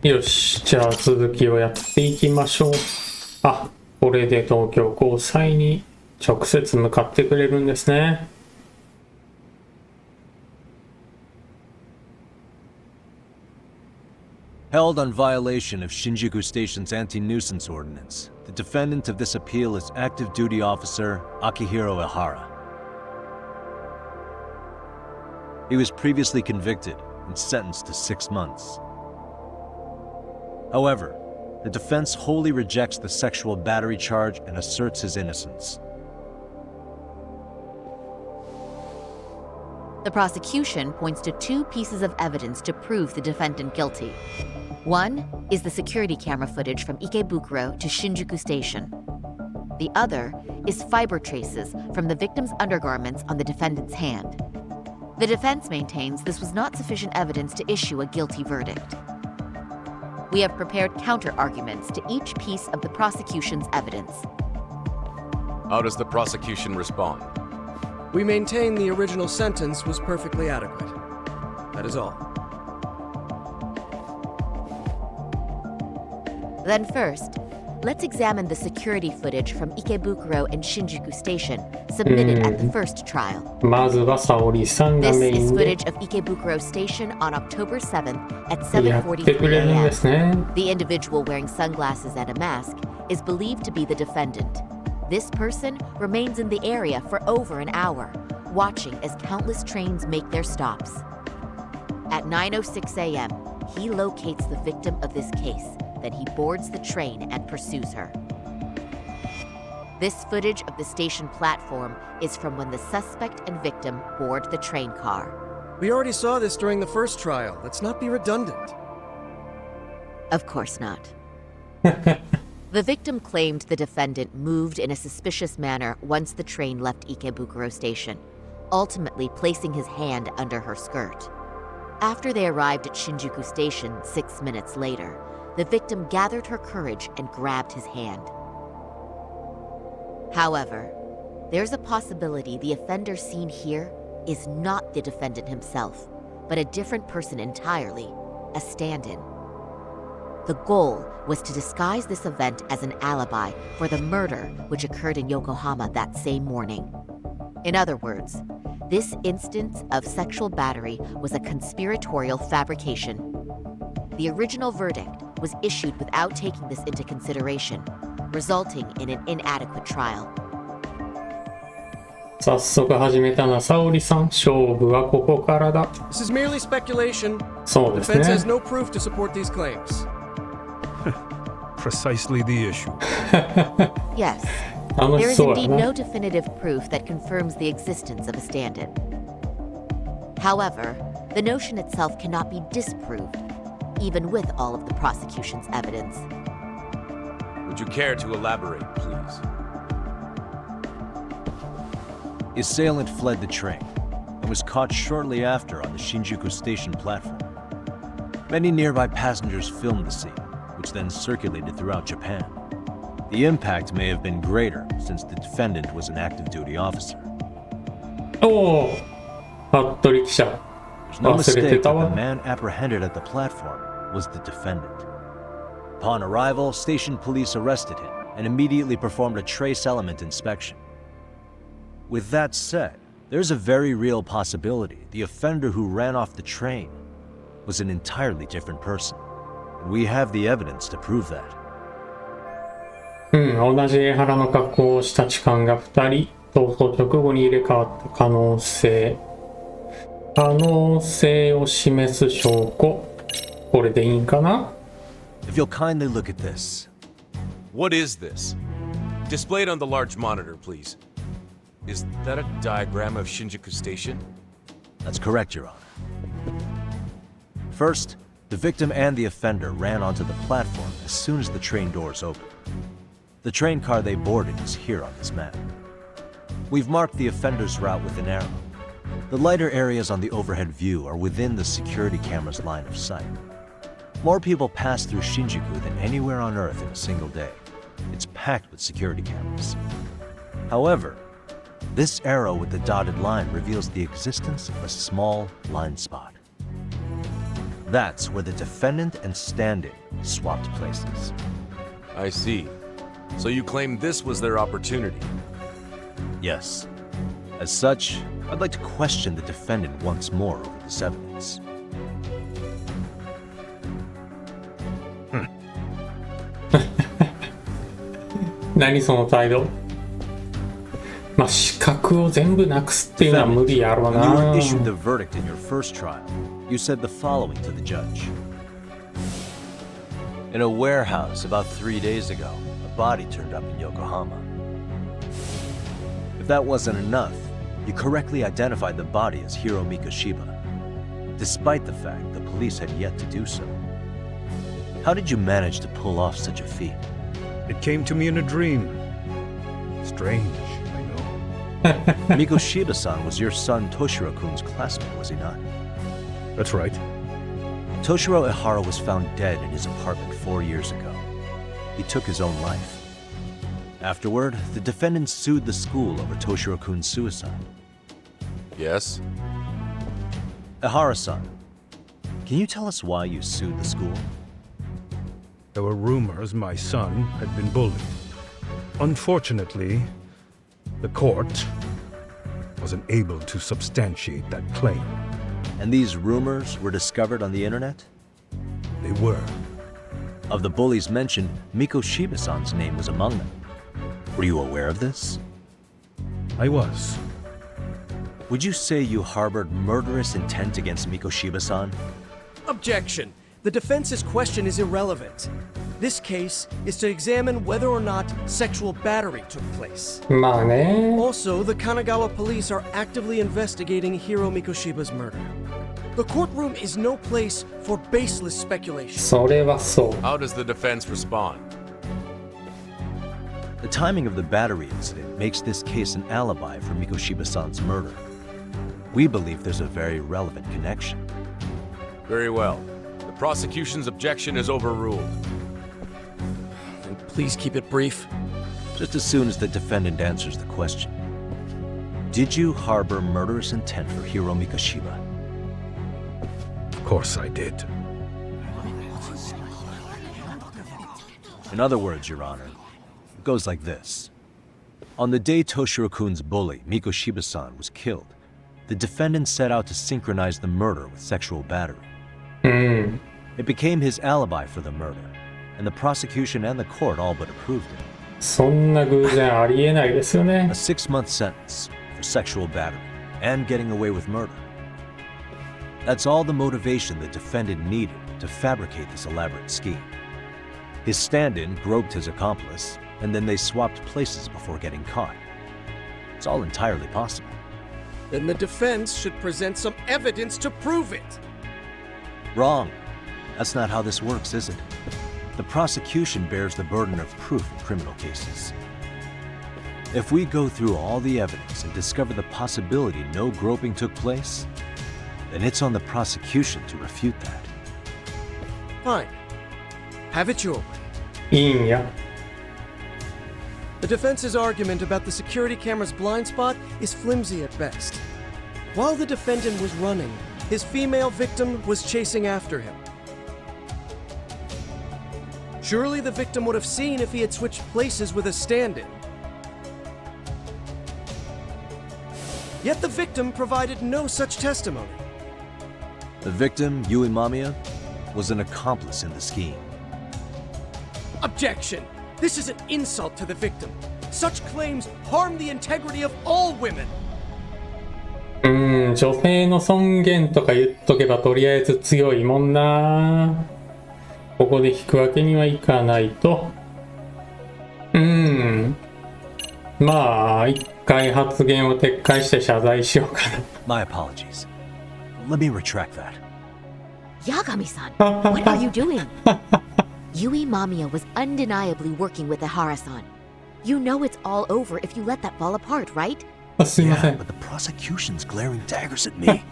よし、じゃあ続きをやっていきましょう。あ、これで東京高裁に直接向かってくれるんですね。Held on violation of Shinjuku Station's anti-nuisance ordinance, the defendant of this appeal is active duty officer Akihiro Ihara. He was previously convicted and sentenced to 6 months. However, the defense wholly rejects the sexual battery charge and asserts his innocence. The prosecution points to 2 pieces of evidence to prove the defendant guilty. One is the security camera footage from Ikebukuro to Shinjuku Station. The other is fiber traces from the victim's undergarments on the defendant's hand. The defense maintains this was not sufficient evidence to issue a guilty verdict. We have prepared counter-arguments to each piece of the prosecution's evidence. How does the prosecution respond? We maintain the original sentence was perfectly adequate. That is all. Then first, let's examine the security footage from Ikebukuro and Shinjuku Station submitted at the first trial. まずは沙織さんが This メイ is ンで footage of Ikebukuro Station on October 7th at やってくれるんですね。 7:43 a.m. The individual wearing sunglasses and a mask is believed to be the defendant. This person remains in the area for over an hour, watching as countless trains make their stops. At 9:06 a.m., he locates the victim of this case. Then he boards the train and pursues her. This footage of the station platform is from when the suspect and victim board the train car. We already saw this during the first trial. Let's not be redundant. Of course not. The victim claimed the defendant moved in a suspicious manner once the train left Ikebukuro Station, ultimately placing his hand under her skirt. After they arrived at Shinjuku Station 6 minutes later, the victim gathered her courage and grabbed his hand. However, there's a possibility the offender seen here is not the defendant himself, but a different person entirely, a stand-in. The goal was to disguise this event as an alibi for the murder which occurred in Yokohama that same morning. In other words, this instance of sexual battery was a conspiratorial fabrication. The original verdict was issued without taking this into consideration, resulting in an inadequate trial. 早速始めたな、沙織さん。勝負はここからだ。 This is merely speculation. そう The です defense ね。 has no proof to support these claims. Precisely the issue. Yes, 楽 there し is そうや indeed な。 no definitive proof that confirms the existence of a stand-in. However, the notion itself cannot be disproved, even with all of the prosecution's evidence. Would you care to elaborate, please? The assailant fled the train and was caught shortly after on the Shinjuku Station platform. Many nearby passengers filmed the scene, which then circulated throughout Japan. The impact may have been greater since the defendant was an active duty officer. おお、服部記者。 There's no 忘れて mistake た that わ the。man apprehended at the platform was the defendant. Upon arrival, station police arrested him and immediately performed a trace element inspection. With that said, there's a very real possibility the offender who ran off the train was an entirely different person. And we have the evidence to prove that. うん、同じ江原の格好をした痴漢が2人、逃走直後に入れ替わった可能性を示す証拠。これでいいんかな？ If you'll kindly look at this. What is this? Displayed on the large monitor, please. Is that a diagram of Shinjuku Station? That's correct, Your Honor. First, the victim and the offender ran onto the platform as soon as the train doors opened. The train car they boarded is here on this map. We've marked the offender's route with an arrow. The lighter areas on the overhead view are within the security camera's line of sight. More people pass through Shinjuku than anywhere on Earth in a single day. It's packed with security cameras. However, this arrow with the dotted line reveals the existence of a small blind spot. That's where the defendant and stand-in swapped places. I see. So you claim this was their opportunity? Yes. As such, I'd like to question the defendant once more over this evidence. 何その態度。まあ、資格を全部なくすっていうのは無理やろう When you な。 were issued the verdict in your first trial, you said the following to the judge. In a warehouse about 3 days ago, a body turned up in Yokohama. If that wasn't enough, you correctly identified the body as Hiro Mikoshiba, despite the fact the police had yet to do so. How did you manage to pull off such a feat? It came to me in a dream. Strange, I know. Mikoshiba-san was your son Toshiro-kun's classmate, was he not? That's right. Toshiro Ihara was found dead in his apartment 4 years ago. He took his own life. Afterward, the defendant sued the school over Toshiro-kun's suicide. Yes? Ihara-san, can you tell us why you sued the school? There were rumors my son had been bullied. Unfortunately, the court wasn't able to substantiate that claim. And these rumors were discovered on the internet? They were. Of the bullies mentioned, Mikoshiba-san's name was among them. Were you aware of this? I was. Would you say you harbored murderous intent against Mikoshiba-san? Objection! The defense's question is irrelevant. This case is to examine whether or not sexual battery took place. まあね。 Also, the Kanagawa police are actively investigating Hiro Mikoshiba's murder. The courtroom is no place for baseless speculation. それはそう。 How does the defense respond? The timing of the battery incident makes this case an alibi for Mikoshiba-san's murder. We believe there's a very relevant connection. Very well. The prosecution's objection is overruled. And please keep it brief. Just as soon as the defendant answers the question. Did you harbor murderous intent for Hiro Mikoshiba? Of course I did. In other words, Your Honor, it goes like this. On the day Toshiro-kun's bully, Mikoshiba-san, was killed, the defendant set out to synchronize the murder with sexual battery. うん。 It became his alibi for the murder, and the prosecution and the court all but approved it. そんな偶然ありえないですよね A。6-month sentence for sexual battery and getting away with murder. That's all the motivation the defendant needed to fabricate this elaborate scheme. His stand-in groped his accomplice, and then they swapped places before getting caught. It's all entirely possible. Then the defense should present some evidence to prove it. Wrong. That's not how this works, is it? The prosecution bears the burden of proof in criminal cases. If we go through all the evidence and discover the possibility no groping took place, then it's on the prosecution to refute that. Fine. Have it your way. いいんや。 The defense's argument about the security camera's blind spot is flimsy at best. While the defendant was running, his female victim was chasing after him. Surely the victim would have seen if he had switched places with a stand-in. Yet the victim provided no such testimony. The victim, Yui Mamiya, was an accomplice in the scheme. Objection! This is an insult to the victim. Such claims harm the integrity of all women. 女性の尊厳とか言っとけばとりあえず強いもんな。ここで引くわけにはいかないと。まあ、一回発言を撤回して謝罪しようかな。My apologies. Let me retract that. Yagami-san, what are you doing? Yui Mamiya was undeniably working with Ihara-san. You know it's all over if you let that fall apart, right? あ、すいませ Yeah, ん。 but the prosecution's glaring daggers at me.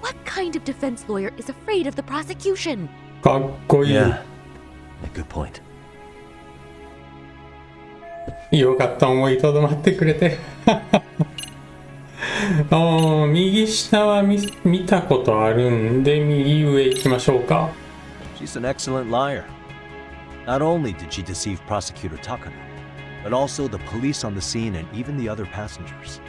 What kind of defense lawyer is afraid of the prosecution? かっこいい。 Yeah, good point. よかった、思いとどまってくれて。右下は見たことあるんで、右上行きましょうか。She's an excellent liar. Not only did she deceive Prosecutor Takano, but also the police on the scene and even the other passengers.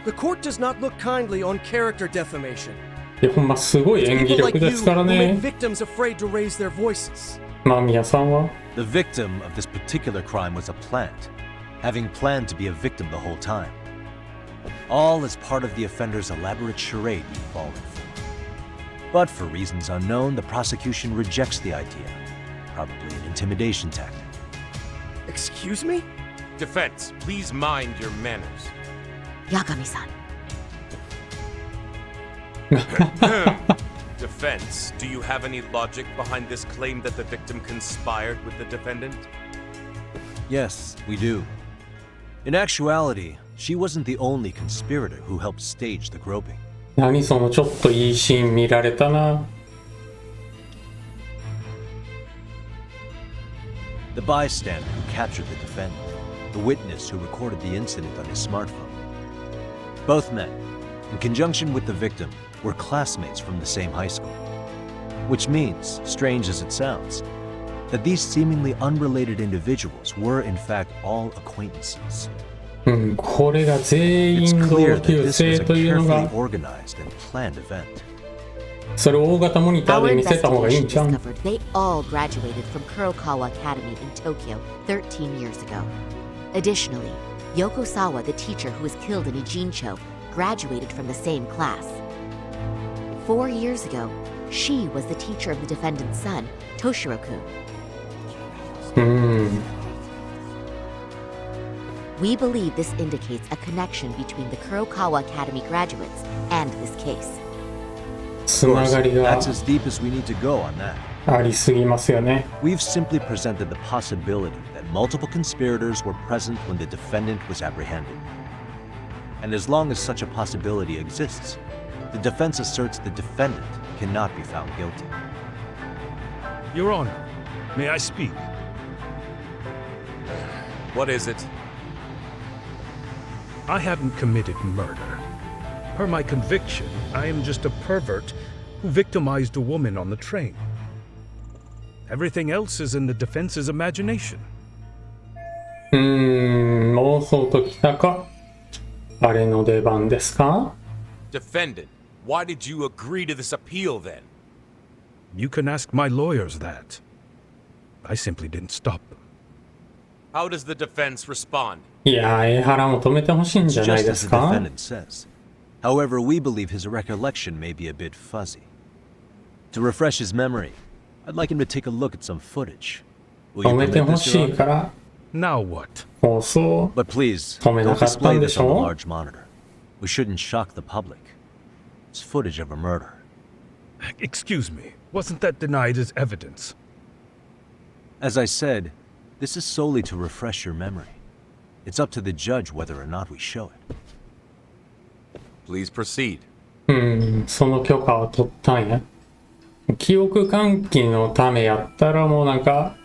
The court does not look kindly on character defamation. いや、ほんますごい演技 People like 力 you ですから who make ね。 victims afraid to raise their voices. 間宮さんは The victim of this particular crime was a plant, having planned to be a victim the whole time. All as part of the offender's elaborate charade you've fallen for. But for reasons unknown, the prosecution rejects the idea. Probably an intimidation tactic. Excuse me? Defense, please mind your manners. Yagami-san. Defense, do you have any logic behind this claim that the victim conspired with the defendant? Yes, we do. In actuality, she wasn't the only conspirator who helped stage the groping. 何そのちょっといいシーン見られたな。The bystander who captured the defendant, the witness who recorded the incident on his smartphone. Both men, in conjunction with the victim, were classmates from the same high school. Which means, strange as it sounds, that these seemingly unrelated individuals were in fact all acquaintances. これが全 It's 員 clear 同 that 級 this was 生 a というの carefully が、 organized and planned event. それを大型モニター Our で見せた方がいいん investigation ちゃう？ discovered they all graduated from Kurokawa Academy in Tokyo 13 years ago. Additionally, Yoko Sawa, the teacher who was killed in Ijincho, graduated from the same class. 4 years ago, she was the teacher of the defendant's son, Toshiro-kun. We believe this indicates a connection between the Kurokawa Academy graduates and this case. つ Of な course, がりが that's as deep as we need to go on that. ありすぎますよね。 We've simply presented the possibility that multiple conspirators were present when the defendant was apprehended. And as long as such a possibility exists, the defense asserts the defendant cannot be found guilty. Your Honor, may I speak? What is it? I haven't committed murder. Per my conviction, I am just a pervert who victimized a woman on the train. Everything else is in the defense's imagination. 妄想ときたか。あれの出番ですか？ Defendant, why did you agree to this appeal then? You can ask my lawyers that. I simply didn't stop them. How does the defense respond? いやー、江原も止めてほしいんじゃない Just で as す the か？ defendant says. However, we believe his recollection may be a bit fuzzy. To refresh his memory, I'd like him to take a look at some footage. Will 止 you めて permit ほ this, し Your いか Honor? ら Now what? 放送。 But please, 止めな don't かったん display で this し on the ょ？ large monitor. We shouldn't shock the public. It's footage of a murder. Excuse me, wasn't that denied as evidence? As I said, this is solely to refresh your memory. It's up to the judge whether or not we show it. Please proceed. その許可を取ったんや。記憶喚起のためやったらもうなんか、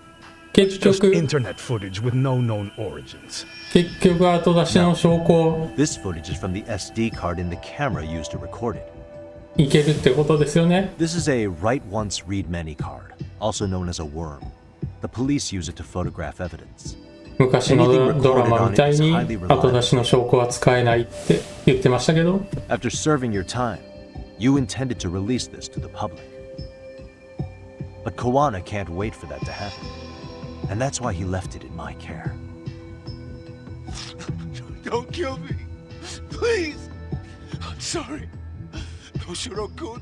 結 Just 局 internet footage with no known origins. 後出しの証拠を This footage is from the SD card in the camera used to record it. いけるってことですよね。 This is a write once, read many card, also known as a worm. The police use it to photograph evidence. 昔のドラマみたいに後出しの証拠は使えないって言ってましたけど、 After serving your time, you intended to release this to the public. But Kawana can't wait for that to happen. And that's why he left it in my care. Don't kill me. Please. I'm sorry. Toshiro-kun.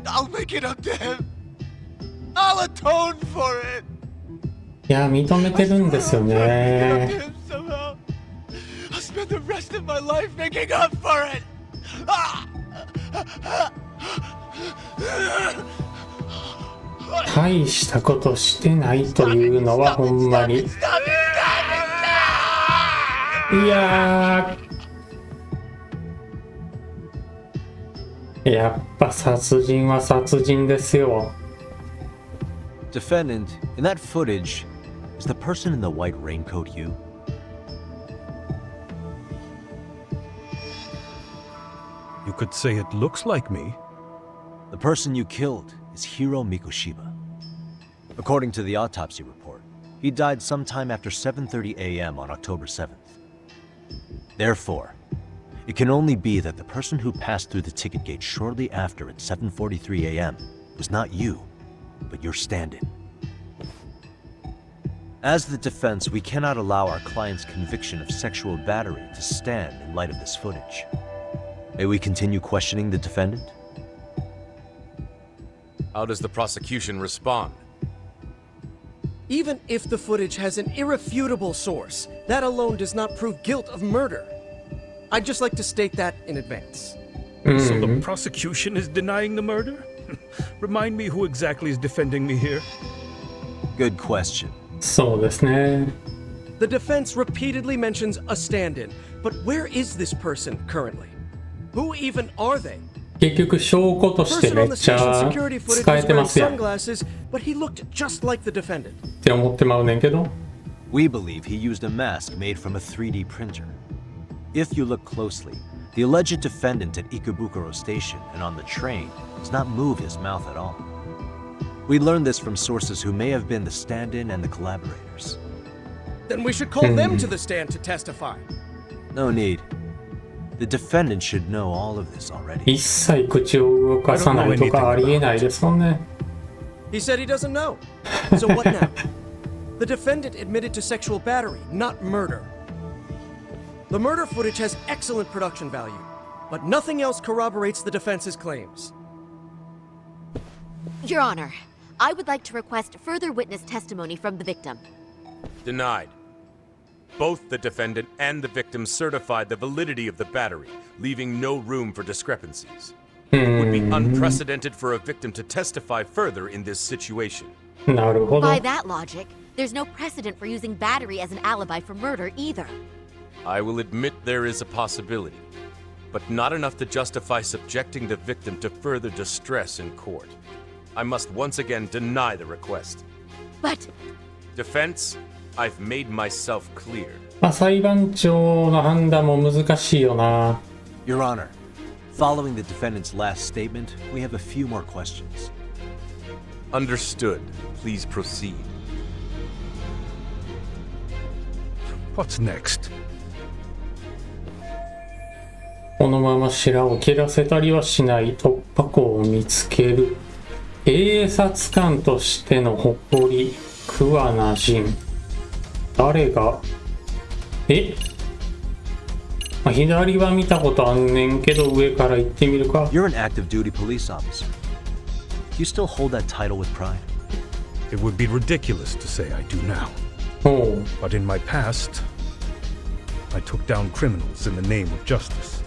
I'll make it up to him. I'll atone for it. いや認めてるんですよ I'll make it ね。 up to him somehow. I'll spend the rest of my life making up for it. Ah! 大したことしてないというのはほんまに。 Stop it! Stop it! いやー、やっぱ殺人は殺人ですよ。 Defendant, in that footage, is the person in the white raincoat you? could say it looks like me. The person you killed is Hiro Mikoshiba. According to the autopsy report, he died sometime after 7:30 a.m. on October 7th. Therefore, it can only be that the person who passed through the ticket gate shortly after at 7:43 a.m. was not you, but your stand-in. As the defense, we cannot allow our client's conviction of sexual battery to stand in light of this footage. May we continue questioning the defendant? How does the prosecution respond? Even if the footage has an irrefutable source, that alone does not prove guilt of murder. I'd just like to state that in advance. So the prosecution is denying the murder? Remind me who exactly is defending me here? Good question. そうですね。 The defense repeatedly mentions a stand-in, but where is this person currently? Who even are they? 結局証拠と The してめ person っ on the ちゃ station security footage 使え was て wearing ますやんっ sunglasses, but he looked just like the defendant. て思ってまうねんけど。 We believe he used a mask made from a 3D printer. If you look closely, the alleged defendant at Ikebukuro Station and on the train does not move his mouth at all. We learned this from sources who may have been the stand-in and the collaborators. Then we should call them to the stand to testify. No need. The defendant should know all of this already. 一切口を動かさないとかありえないですもんね。 He said he doesn't know. So what now? The defendant admitted to sexual battery, not murder. The murder footage has excellent production value, but nothing else corroborates the defense's claims. Your Honor, I would like to request further witness testimony from the victim. Denied. Both the defendant and the victim certified the validity of the battery, leaving no room for discrepancies. It would be unprecedented for a victim to testify further in this situation. なるほど。 By that logic, there's no precedent for using battery as an alibi for murder either. I will admit there is a possibility, but not enough to justify subjecting the victim to further distress in court. I must once again deny the request. But Defense, I've made myself clear. まあ裁判長の判断も難しいよな。 Your Honor, following the defendant's last statement, we have a few more questions. Understood. Please proceed. What's next? このまま白を切らせたりはしない突破口を見つける。警察官としての誇り、桑名仁。誰がまあ、左は見たことあんねんけど上から行ってみるか。 You're an active duty police officer. Do you still hold that title with pride? It would be ridiculous to say I do now. おう But in my past, I took down criminals in the name of justice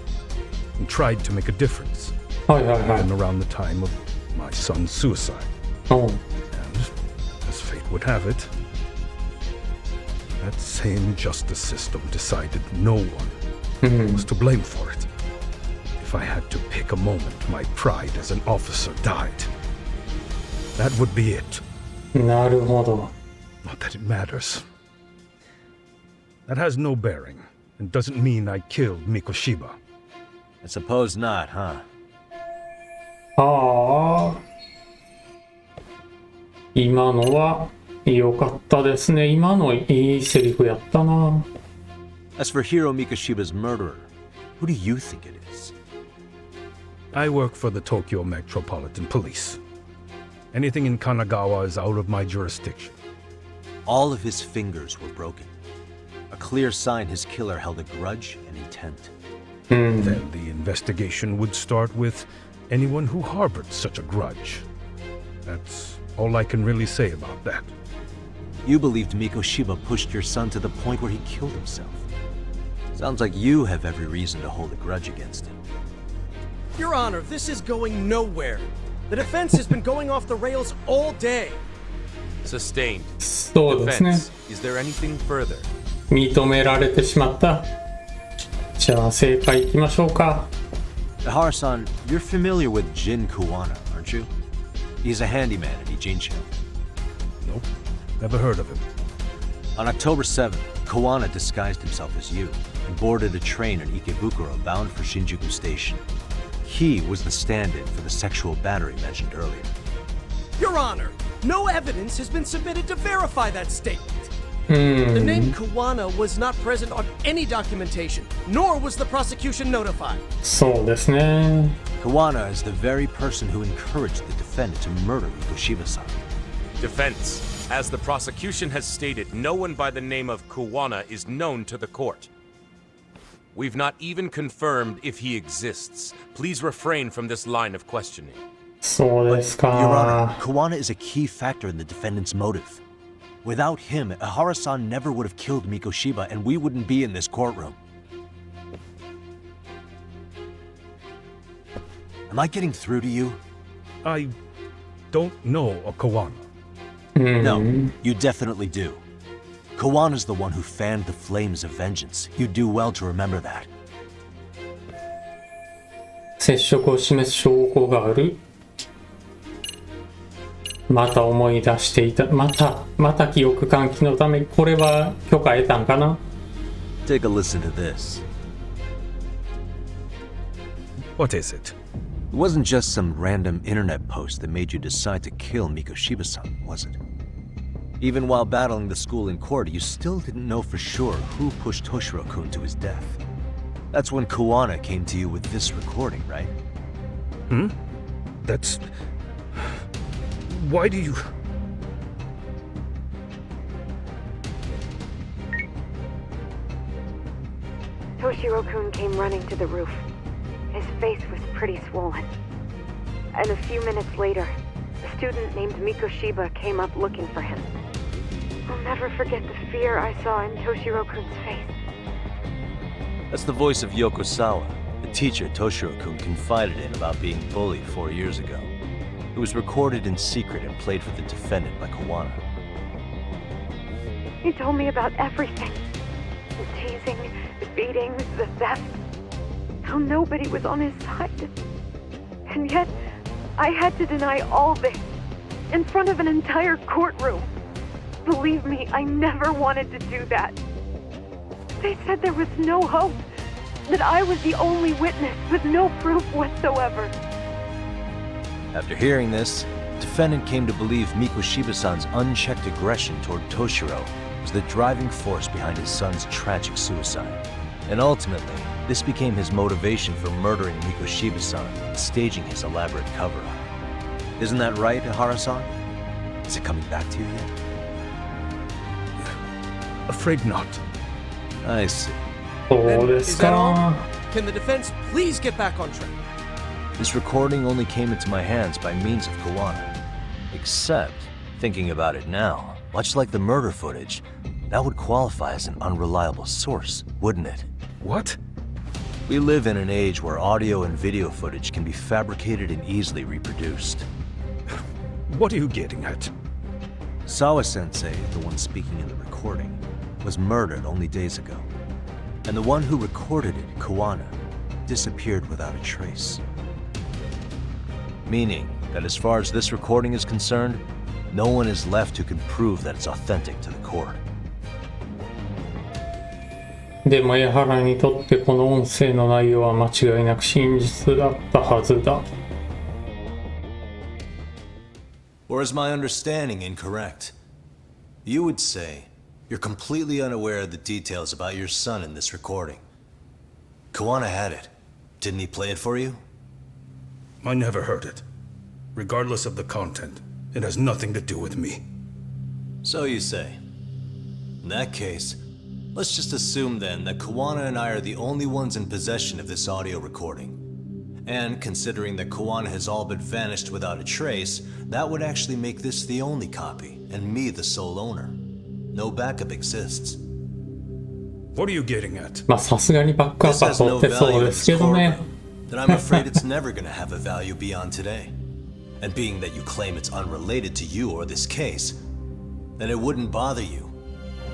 and tried to make a difference. はいはいはい。 And around the time of my son's suicide. おう And, as fate would have it, that same justice system decided no one was to blame for it. If I had to pick a moment my pride as an officer died, that would be it. なるほど。 Not that it matters. That has no bearing and doesn't mean I killed Mikoshiba. I suppose not, huh? ああ。今のは良かったですね。今のいいセリフやったな。 As for Hiro Mikoshiba's murderer, who do you think it is? I work for the Tokyo Metropolitan Police. Anything in Kanagawa is out of my jurisdiction. All of his fingers were broken. A clear sign his killer held a grudge and intent. Then the investigation would start with anyone who harbored such a grudge. That's all I can really say about that. You believed Mikoshiba pushed your son to the point where he killed himself. Sounds like you have every reason to hold a grudge against him. Your Honor, this is going nowhere. The defense has been going off the rails all day. Sustained. そうですね。 Defense, is there anything further? 認められてしまった。じゃあ正解いきましょうか。 Ihara-san, you're familiar with Jin Kuwana, aren't you? He's a handyman in Ijincho. Nope, never heard of him. On October 7th, Kuwana disguised himself as you and boarded a train in Ikebukuro bound for Shinjuku Station. He was the stand-in for the sexual battery mentioned earlier. Your Honor, no evidence has been submitted to verify that statement. The name Kawana was not present on any documentation, nor was the prosecution notified. そうですね。 Kawana is the very person who encouraged the defendant to murder Mikoshiba-san. Defense. As the prosecution has stated, no one by the name of Kawana is known to the court. We've not even confirmed if he exists. Please refrain from this line of questioning. そうです Your Honor, か。 Kawana is a key factor in the defendant's motive. Without him, Ihara-san never would have killed Mikoshiba, and we wouldn't be in this courtroom. Am I getting through to you? I don't know a Kawana. No, you definitely do. Kawana's the one who fanned the flames of vengeance. You do well to remember that. 接触を示す証拠がある。また思い出していた。また記憶喚起のため、これは許可得たんかな？ Take a listen to this. What is it? It wasn't just some random internet post that made you decide to kill Mikoshiba-san, was it? Even while battling the school in court, you still didn't know for sure who pushed Toshiro-kun to his death. That's when Kawana came to you with this recording, right? That's... Why do you... Toshiro-kun came running to the roof. His face was pretty swollen. And a few minutes later, a student named Mikoshiba came up looking for him. I'll never forget the fear I saw in Toshiro-kun's face. That's the voice of Yokosawa, the teacher Toshiro-kun confided in about being bullied 4 years ago. It was recorded in secret and played for the defendant by Kawana. He told me about everything. The teasing, the beating, the theft. How nobody was on his side. And yet, I had to deny all this in front of an entire courtroom. Believe me, I never wanted to do that. They said there was no hope, that I was the only witness with no proof whatsoever. After hearing this, the defendant came to believe Mikoshiba-san's unchecked aggression toward Toshiro was the driving force behind his son's tragic suicide. And ultimately, this became his motivation for murdering Mikoshiba-san and staging his elaborate cover-up. Isn't that right, Ihara-san? Is it coming back to you yet? Afraid not. I see. そうで Then, す is that all? か。 Can the defense please get back on track? This recording only came into my hands by means of Kawana. Except, thinking about it now, much like the murder footage, that would qualify as an unreliable source, wouldn't it? What? We live in an age where audio and video footage can be fabricated and easily reproduced. What are you getting at? Sawa-sensei, the one speaking in the recording, was murdered only days ago. And the one who recorded it, Kawana, disappeared without a trace. Meaning that as far as this recording is concerned, no one is left who can prove that it's authentic to the court. でも江原にとってこの音声の内容は間違いなく真実だったはずだ。Or is my understanding incorrect? You would say you're completely unaware of the details about your son in this recording. Kawana had it. Didn't he play it for you? I never heard it. Regardless of the content, it has nothing to do with me. So you say. In that case, let's just assume then that Kawana and I are the only ones in possession of this audio recording. And considering that Kawana has all but vanished without a trace, that would actually make this the only copy, and me the sole owner. No backup exists. What are you getting at? まあさすがにバックアッ This プは has 取 no ってそう value in で this すけどね。 courtroom, then I'm afraid it's never gonna have a value beyond today. And being that you claim it's unrelated to you or this case, then it wouldn't bother you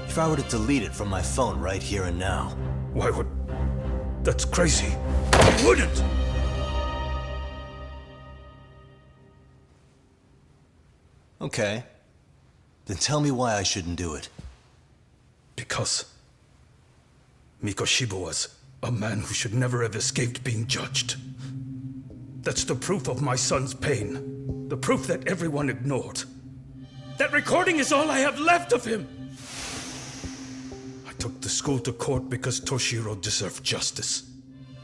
if I were to delete it from my phone right here and now. Why would... That's crazy. I wouldn't! Okay. Then tell me why I shouldn't do it. Because Mikoshiba was a man who should never have escaped being judged. That's the proof of my son's pain. The proof that everyone ignored. That recording is all I have left of him! I took the school to court because Toshiro deserved justice.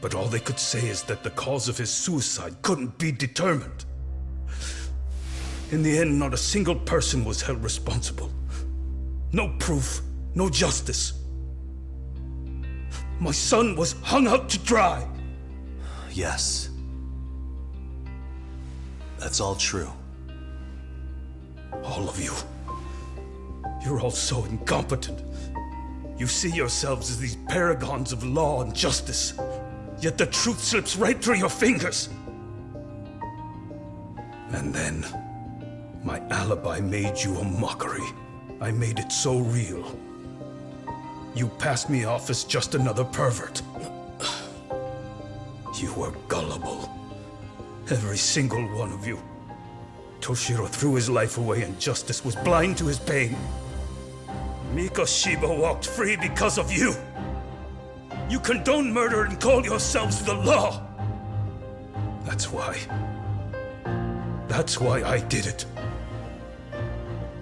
But all they could say is that the cause of his suicide couldn't be determined. In the end, not a single person was held responsible. No proof, no justice. My son was hung out to dry. Yes. That's all true. All of you. You're all so incompetent. You see yourselves as these paragons of law and justice. Yet the truth slips right through your fingers. And then, my alibi made you a mockery. I made it so real. You passed me off as just another pervert. You were gullible. Every single one of you. Toshiro threw his life away and justice was blind to his pain. Mikoshiba walked free because of you. You condone murder and call yourselves the law. That's why I did it.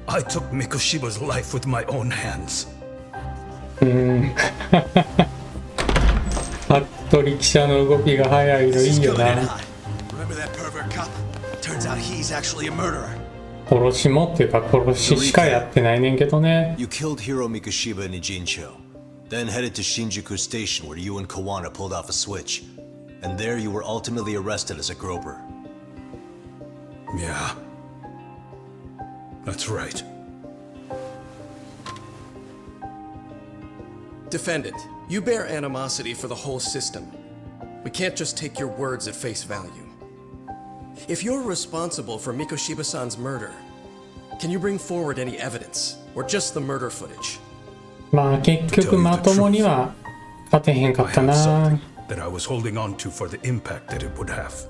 I took Mikoshiba's life with my own hands. 服部記者の動きが早いのいいよな。 Remember that pervert cop? Turns out he's actually a murderer. 殺しもっていうか殺ししかやってないねんけどね。 You killed Hiro Mikoshiba in Ijincho, then headed to Shinjuku Station where you and Kawana pulled off a switch. And there you were ultimately arrested as a groper. Yeah. That's right. Defendant, you bear animosity for the whole system. We can't just take your words at face value. If you're responsible for Mikoshiba-san's murder, can you bring forward any evidence, or just the murder footage? まあ結局まともには勝てへんかったな。 That I was holding on to for the impact that it would have.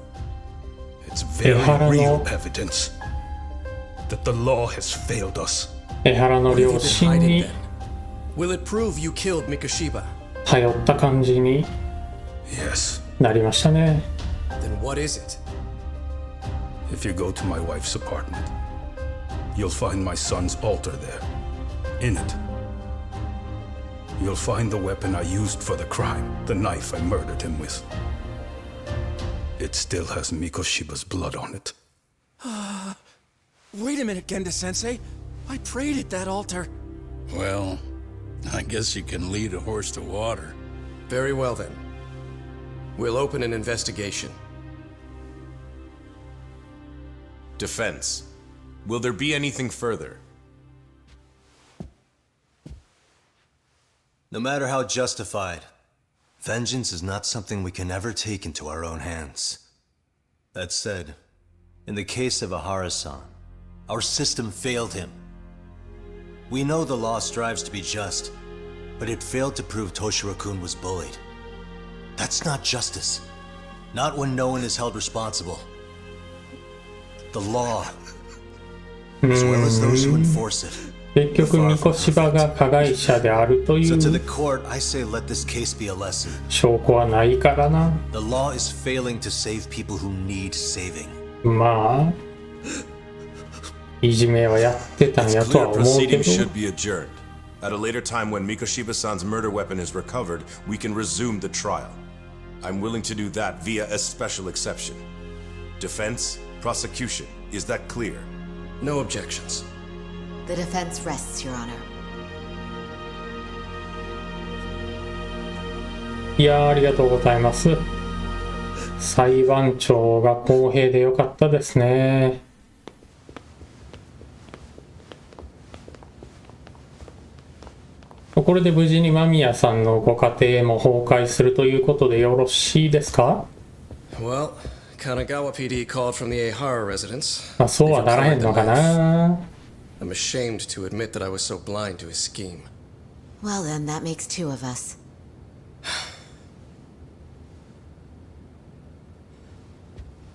It's very real evidence that the law has failed us. 江原の両親に Will it prove you killed Mikoshiba? 頼った感じに Yes. なりましたね。 Then what is it? If you go to my wife's apartment, you'll find my son's altar there. In it, you'll find the weapon I used for the crime, the knife I murdered him with. It still has Mikoshiba's blood on it. Wait a minute, Genda-sensei. I prayed at that altar. Well, I guess you can lead a horse to water. Very well then. We'll open an investigation. Defense. Will there be anything further? No matter how justified, vengeance is not something we can ever take into our own hands. That said, in the case of Ahara-san, our system failed him. We know the law strives to be just, but it failed to prove Toshiro-kun was bullied. That's not justice. Not when no one is held responsible. The law, as well as those who enforce it. 結局三越が加害者であるとい So う to the court, I say let this case be a lesson. 証拠はないからな。 The law is failing to save people who need saving. まあいじめはやってたんや It's とは clear 思うけ proceedings ど should be adjourned. At a later time when Mikoshiba-san's murder weapon is recovered, we can resume the trial. I'm willing to do that via a special exception. Defense, prosecution, is that clear? No objections. The defense rests, Your Honor. いやーありがとうございます。裁判長が公平でよかったですね。これで無事に間宮さんのご家庭も崩壊するということでよろしいですか？ Well, Kanagawa PD called from the Ehara residence. まあそうはならへんのかな。 I'm ashamed to admit that I was so blind to his scheme. Well then, that makes two of us.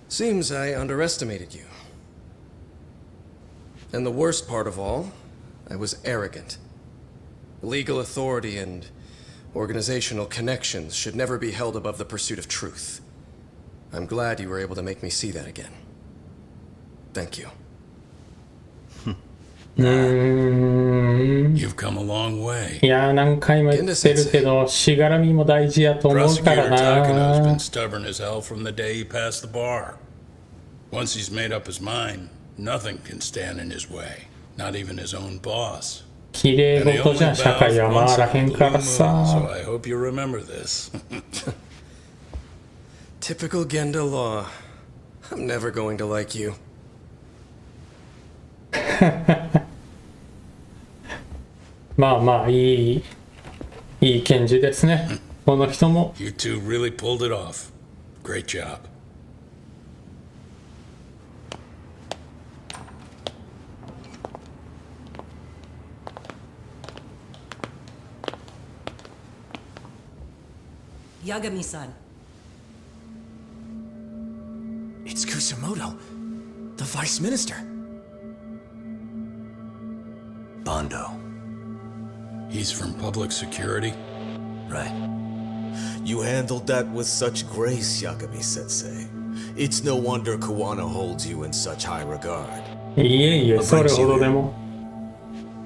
Seems I underestimated you. And the worst part of all, I was arrogant. Legal authority and organizational connections should never be held above the pursuit of truth. I'm glad you were able to make me see that again. Thank you. You've come a long way. いやー何回も言ってるけどしがらみも大事やと思うから Prosecutor Takano's な been stubborn as hell from the day he passed the bar. Once he's made up his mind, nothing can stand in his way, not even his own boss. 綺麗 And he 事じゃ only 社 bows 会は once 回ら on へ a んか blue ら moon, さ so I hope you remember this. Typical Genda law. I'm never going to like you. まあまあいい検事ですねこの人も You two really pulled it off. Great job. Yagami-san. It's Kusamoto, the vice minister. Bondo. He's from public security? Right. You handled that with such grace, Yagami-sensei. It's no wonder Kuwana holds you in such high regard. いえいえそれほどでも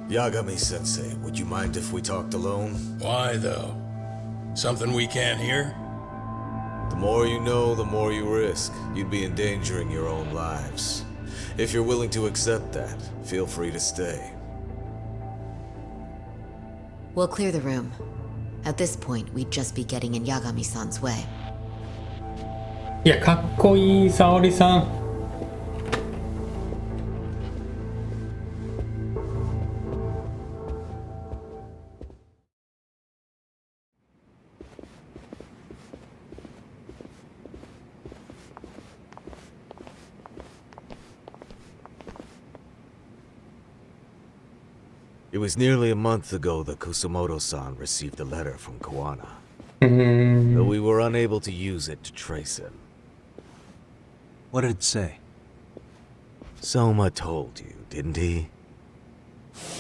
Yagami-sensei, would you mind if we talked alone? Why, though? Something we can't hear? The more you know, the more you risk. You'd be endangering your own lives. If you're willing to accept that, feel free to stay. We'll clear the room. At this point, we'd just be getting in Yagami-san's way. いやかっこいい沙織さん It was nearly a month ago that Kusamoto-san received a letter from Kuwana. うーん Though we were unable to use it to trace him. What did it say? Soma told you, didn't he?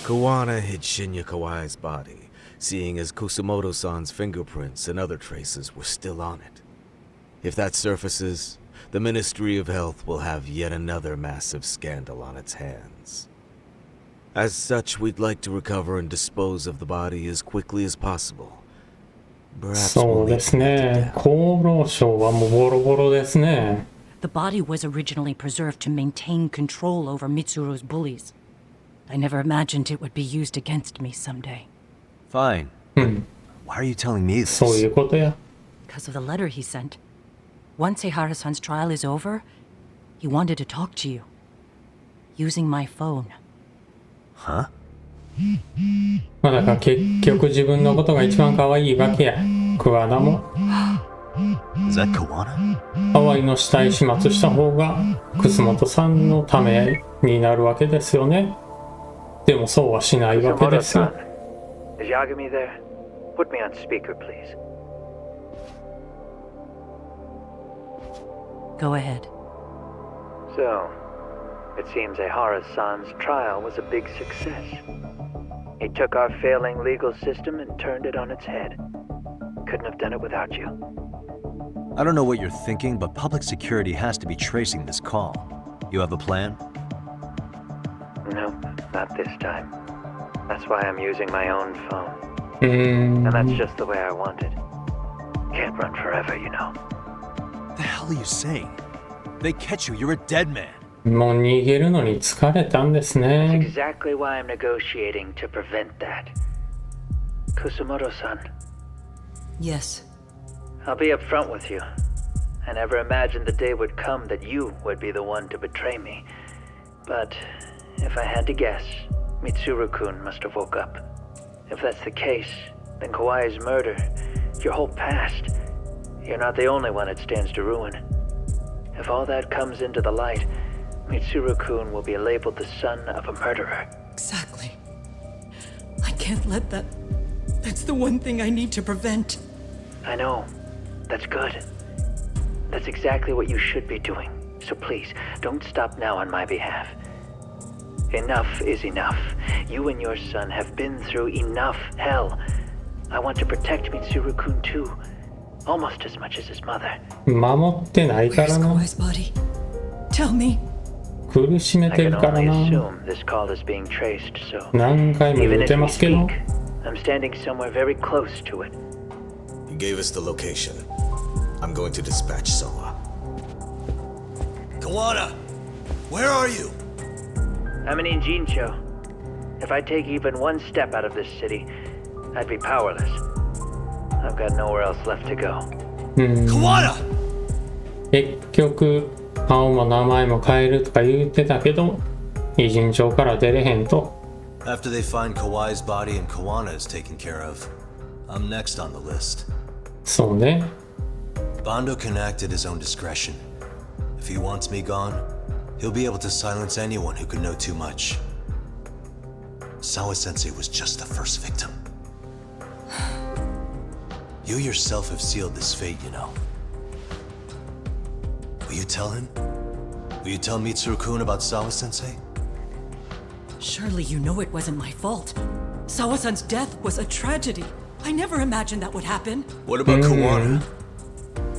Kuwana hid Shinya Kawai's body, seeing as Kusamoto-san's fingerprints and other traces were still on it. If that surfaces, the Ministry of Health will have yet another massive scandal on its hands. As such, we'd like to recover and dispose of the body as quickly as possible. Perhaps そ we'll うで leave す it ね to 厚労省はもうボロボロですね The body was originally preserved to maintain control over Mitsuru's bullies. I never imagined it would be used against me someday. Fine. うん Why are you telling me this? そういうことや Because of the letter he sent. Once Eihara-san's trial is over, he wanted to talk to you. Using my phone. Huh? まあだから結局自分のことが一番可愛いわけやクワナも Is that Kuwana? ハワイの死体始末した方が楠本さんのためになるわけですよねでもそうはしないわけですよ Is Yagami there? Put me on speaker, please. Go ahead. So, it seems Eihara-san's trial was a big success. He took our failing legal system and turned it on its head. Couldn't have done it without you. I don't know what you're thinking, but public security has to be tracing this call. You have a plan? Nope, not this time. That's why I'm using my own phone. うーん And that's just the way I want it. Can't run forever, you know. What the hell are you saying? They catch you, you're a dead man. もう逃げるのに疲れたんです That's ね exactly why I'm negotiating to prevent that. Kusamoto-san, Yes. I'll be upfront with you. I never imagined the day would come that you would be the one to betray me. But if I had to guess, Mitsuru-kun must have woke up. If that's the case, then Kawai's murder, your whole past, you're not the only one it stands to ruin. If all that comes into the light, Mitsuru-kun will be labeled the son of a murderer. Exactly. I can't let that... That's the one thing I need to prevent. I know. That's good. That's exactly what you should be doing. So please, don't stop now on my behalf. Enough is enough. You and your son have been through enough hell. I want to protect Mitsuru-kun too. almost as much as his mother. 守ってないから Where's な。 Kawai's body? Tell me. 苦しめ I て can るから only な。 assume this call is being traced, so 何回も言 even う as て we ますけど。 speak, I'm standing somewhere very close to it. You gave us the location. I'm going to dispatch Soma. Kawana, where are you? I'm in Injincho. If I take even one step out of this city, I'd be powerless. I've got nowhere else left to go. Kawana! 結局顔も名前も変えるとか言ってたけど、偉人町から出れへんと。 After they find Kawai's body and Kawana is taken care of, I'm next on the list. そうね。 Bondo can act at his own discretion. If he wants me gone, he'll be able to silence anyone who could know too much. Sawa-sensei was just the first victim. You yourself have sealed this fate, you know. Will you tell him? Will you tell Mitsuru-kun about Sawa-sensei? Surely you know it wasn't my fault. Sawa-san's death was a tragedy. I never imagined that would happen. What about Kawana?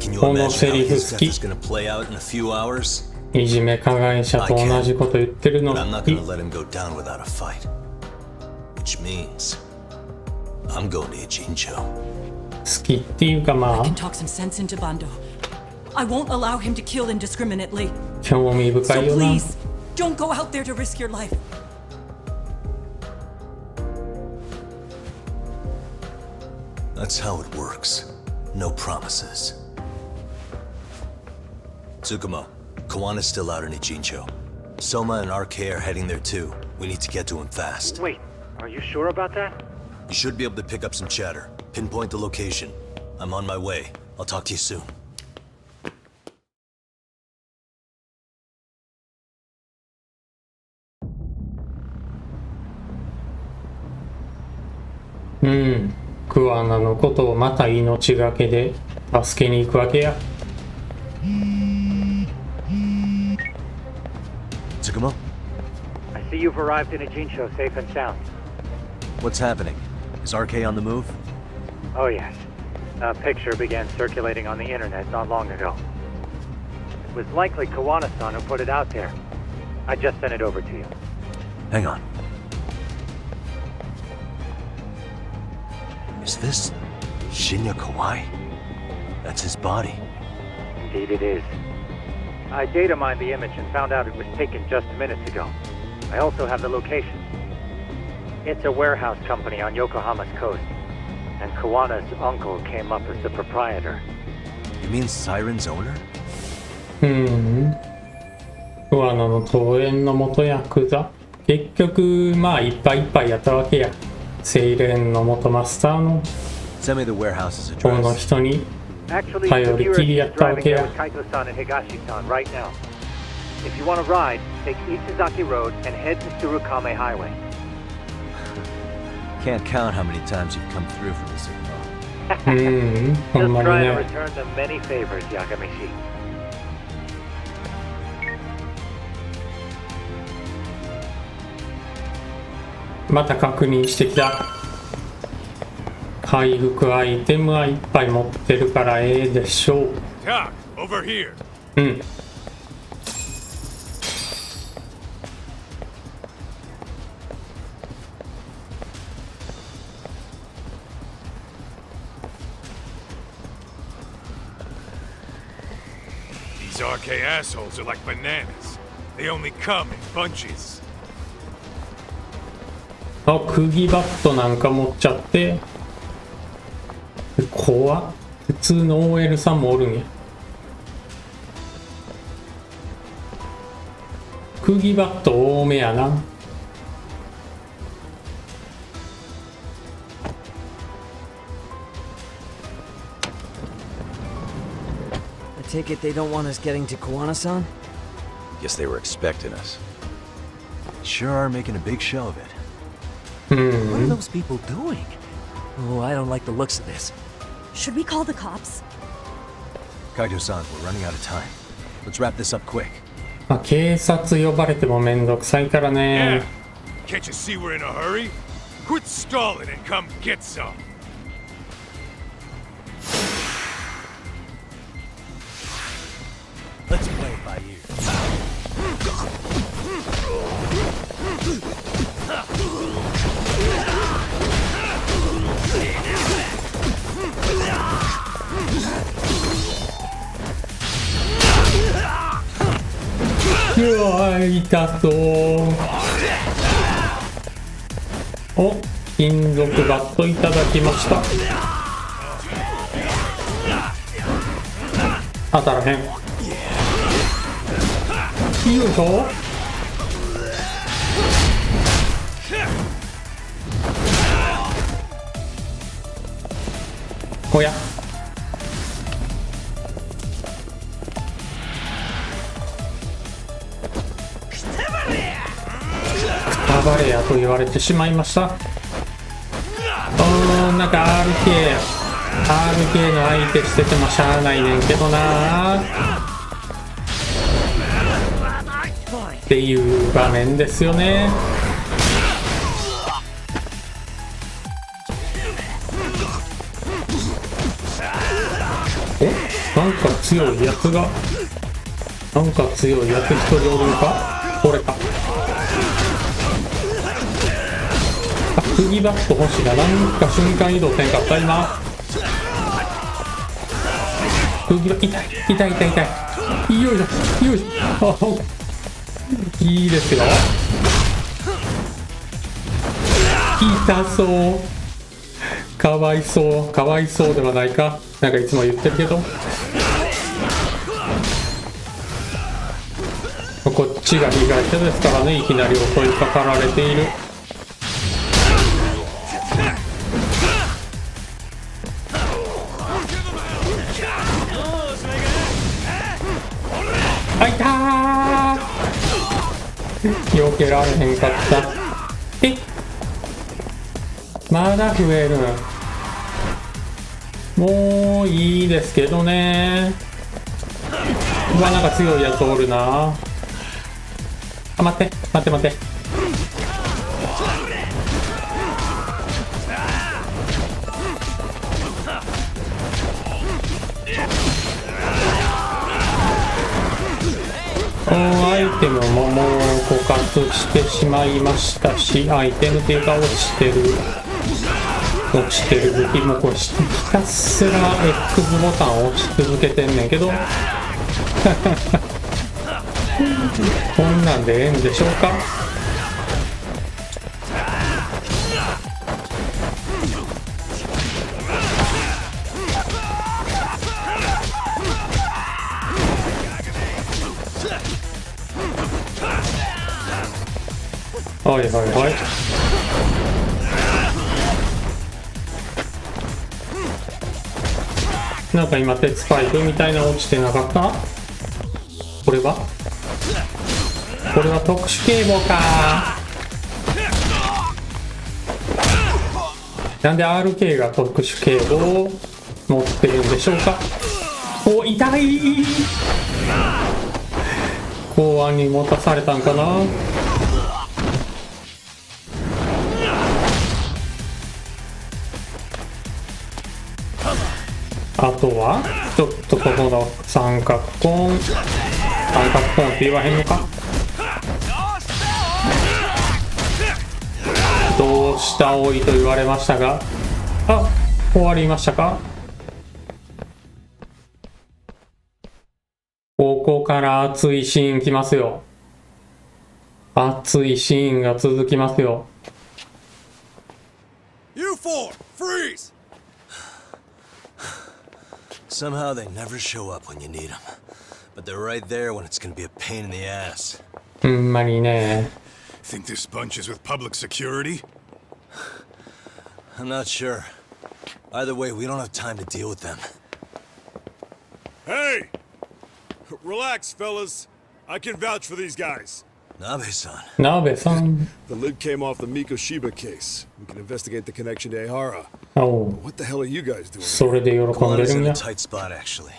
Can you この imagine セ how リフ his 好 death き。 is gonna play out in a few hours? いじめ加害者と同じこと言ってるの But I'm 好 not き。 gonna let him go down without a fight. Which means I'm going to Ijincho. 好きっていうかま I あ can talk some sense into Bando. I won't allow him to kill indiscriminately. 興味深 So いよな。 please, don't go out there to risk your life. That's how it works. No promises. Tsukumo, Kawana's still out in Ijincho. Soma and RK are heading there too. We need to get to him fast. Wait, are you sure about that? You should be able to pick up some chatter. Pinpoint the location. I'm on my way. I'll talk to you soon. クワナのことをまた命がけで助けに行くわけや。 Tsukumo? I see you've arrived in Ijincho safe and sound. What's happening? Is RK on the move? Oh yes. A picture began circulating on the internet not long ago. It was likely Kawana-san who put it out there. I just sent it over to you. Hang on. Is this Shinya Kawai? That's his body. Indeed it is. I data mined the image and found out it was taken just minutes ago. I also have the location. It's a warehouse company on Yokohama's coast, and Kawana's uncle came up as the proprietor. You mean Siren's owner? クワナの遠縁の元ヤクザ。結局まあいっぱいいっぱいやったわけや。セイレンの元マスターの Send me the warehouse's この address. 人に Actually, 頼り Samira きりや is ったわ driving け there や。 with Kaito-san and Higashi-san right now. If you want to ride, take Isizaki Road and head to Tsurukame Highway. Can't count how many times you've come through for this info. ほん Just まに try to ね。 return them many favors, Yakamishi. また確認してきた。回復アイテムはいっぱい持ってるからええでしょう。 Doc, over here. うん。 These RK assholes are like bananas. They only come in bunches. あ、釘バットなんか持っちゃって。怖っ。普通の OL さんもおるんや。釘バット多めやな。 I take it they don't want us getting to Kawana-san? Guess they were expecting us. Sure are making a big show of it. What are those people doing? Oh, I don't like the looks of this. Should we call the cops? Kaito-san, we're running out of time. Let's wrap this up quick. まあ、警察呼ばれてもめんどくさいからね。 Can't you see we're in a hurry? Quit stalling and come get some. うわー痛そう。お、金属バットいただきました。当たらへん。よいしょ。おや、バレやと言われてしまいました。なんか RK の相手しててもしゃあないねんけどなっていう場面ですよね。なんか強いやつが、なんか強いやつ一人おるか。これか。釘バット欲しいな。なんか瞬間移動せんかった今。釘バット痛い痛い痛い痛い。よいしょよいしょ。いいですよ。痛そう。かわいそう。かわいそうではないか。なんかいつも言ってるけど。こっちが被害者ですからね。いきなり襲いかかられている。あ、いたー。避けられへんかった。まだ増える。もういいですけどね。うわ、なんか強いやつおるな。あ、待って待って待って。アイテムももう枯渇してしまいましたし、アイテムっていうか落ちてる武器もこれひたすら X ボタンを押し続けてんねんけどこんなんでええんでしょうか。はいはいはい。なんか今鉄パイプみたいなの落ちてなかった？これは特殊警棒か。なんで RK が特殊警棒を持ってるんでしょうか。お、痛い。公安に持たされたんかな。あとはちょっとここの三角コーンって言わへんのか。どうしたおいと言われましたが、あ、終わりましたか。ここから熱いシーンきますよ。熱いシーンが続きますよ。U4, freeze! Somehow they never show up when you need them. But they're right there when it's gonna be a pain in the ass. ほんまにね。Think this bunch is with public security? I'm not sure. Either way, we don't have time to deal with them. Hey! Relax, fellas. I can vouch for these guys. Nabe-san. Nabe-san. The lid came off the Miko Shiba case. We can investigate the connection to Ehara. Oh. What the hell are you guys doing? それで喜んでるんだ。Kawana's in a tight spot, actually.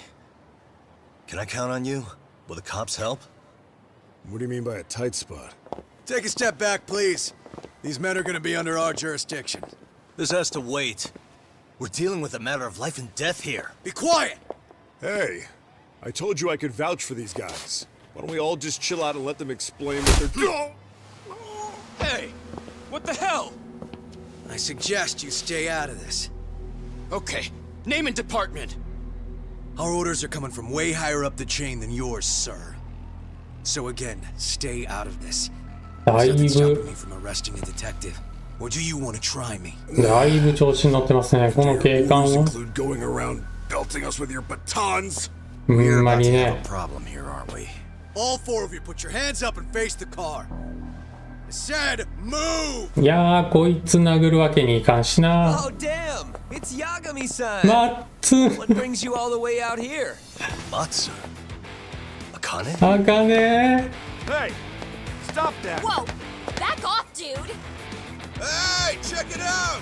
Can I count on you? Will the cops help? What do you mean by a tight spot? Take a step back, please. These men are gonna be under our jurisdiction. This has to wait. We're dealing with a matter of life and death here. Be quiet! Hey, I told you I could vouch for these guys. Why don't we all just chill out and let them explain what they're doing? Hey, what the hell? I suggest you stay out of this. Okay, name and department. Our orders are coming from way higher up the chain than yours, sir. So again, stay out of this. There's nothing stopping me from arresting a detective. Or do you want to try me? だいぶ調子に乗ってますね、この警官は。 Include going around belting us with your batons. ほんまにね。 Problem here, aren't we? All four of you, put your hands up and face the car. I said, move. いやー、こいつ殴るわけにいかんしな。 Oh damn! It's Yagami-san. マッツ。 What brings you all the way out here? Matsu. Akane? あかね Hey, stop that! Whoa! Back off, dude! Hey, check it out!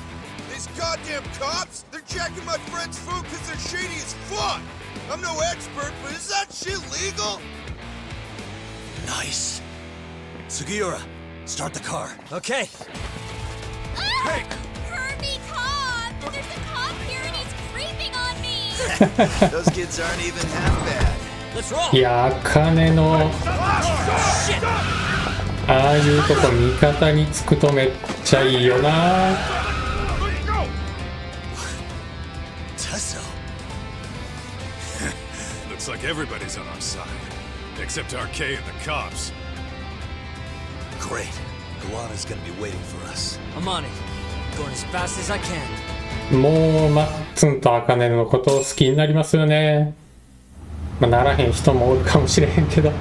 These goddamn cops, they're jacking my friend's food because they're shady as fuck! I'm no expert, but is that shit legal? Nice. Sugiura, start the car. Okay. Hey! Hurt me, cop! There's a cop here and he's creeping on me! Those kids aren't even half bad. Let's roll! いや、あかねの。 Shit! ああいうとこ味方につくとめっちゃいいよな。 Tesso. Looks like everybody's on our side. Except RK and the cops. Great. Guana's gonna be waiting for us. I'm on it. Going as fast as I can. もうマッツンとアカネのことを好きになりますよね。まあ、ならへん人もおるかもしれへんけど。